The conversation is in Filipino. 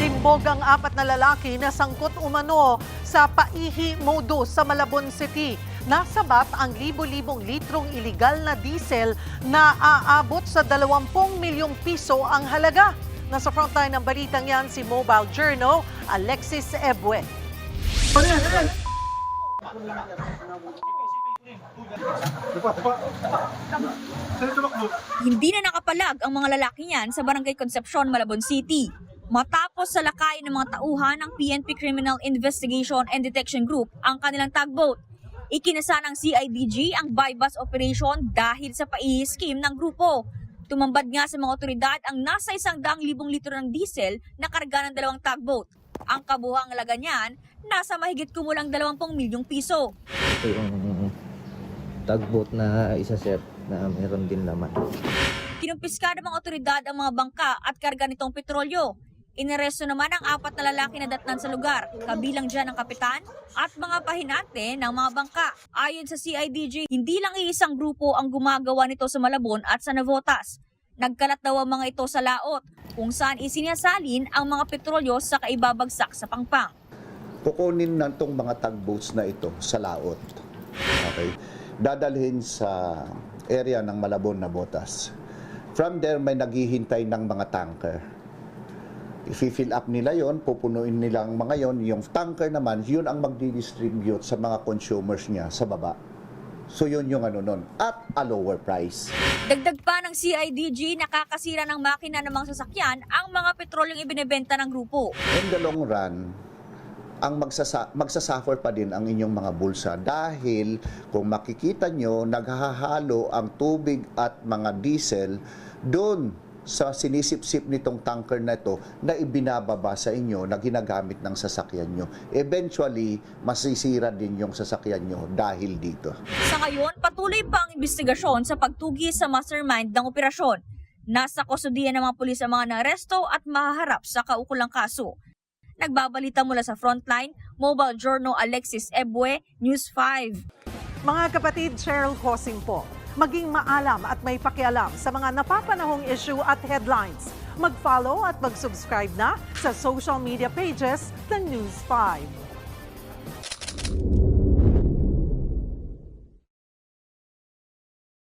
Timbog ang 4 na lalaki na sangkot umano sa paihi modus sa Malabon City. Nasabat ang libo-libong litrong iligal na diesel na aabot sa 20 milyong piso ang halaga. Nasa frontline ng balitang yan si Mobile Journal, Alexis Ebue. Hindi na nakapalag ang mga lalaki niyan sa Barangay Concepcion, Malabon City. Matapos salakayin ng mga tauhan ng PNP Criminal Investigation and Detection Group ang kanilang tugboat. Ikinasa ng CIDG ang buy-bust operation dahil sa paihi scheme ng grupo. Tumambad nga sa mga otoridad ang nasa 100,000 litro ng diesel na karga ng 2 tugboat. Ang kabuhang halaga niyan, nasa mahigit kumulang 20 milyong piso. Ito yung tugboat na isa sir na meron din laman. Kinumpiska ng mga otoridad ang mga bangka at karga nitong petrolyo. Inaresto naman ang 4 na lalaki na datnan sa lugar, kabilang dyan ang kapitan at mga pahinante ng mga bangka. Ayon sa CIDG, hindi lang iisang grupo ang gumagawa nito sa Malabon at sa Navotas. Nagkalat daw ang mga ito sa laot, kung saan isinasalin ang mga petrolyo sa kaibabagsak sa pangpang. Kukunin na itong mga tugboats na ito sa laot. Okay? Dadalhin sa area ng Malabon, Navotas. From there, may naghihintay ng mga tanker. I-fill up nila yon, pupunuin nilang mga yon. Yung tanker naman, yun ang magdi-distribute sa mga consumers niya sa baba. So yun yung ano nun, at a lower price. Dagdag pa ng CIDG, nakakasira ng makina ng mga sasakyan ang mga petrolyong ibinebenta ng grupo. In the long run, ang magsasuffer pa din ang inyong mga bulsa dahil kung makikita nyo, naghahalo ang tubig at mga diesel doon sa sinisip-sip nitong tanker na ito na ibinababa sa inyo na ginagamit ng sasakyan nyo. Eventually, masisira din yung sasakyan nyo dahil dito. Sa ngayon, patuloy pa ang investigasyon sa pagtugi sa mastermind ng operasyon. Nasa kustudiya ng mga pulis ang mga naaresto at mahaharap sa kaukulang kaso. Nagbabalita mula sa Frontline, Mobile Journal Alexis Ebue, News 5. Mga kapatid, Cheryl Cosing po. Maging maalam at may pakialam sa mga napapanahong issue at headlines. Mag-follow at mag-subscribe na sa social media pages ng News 5.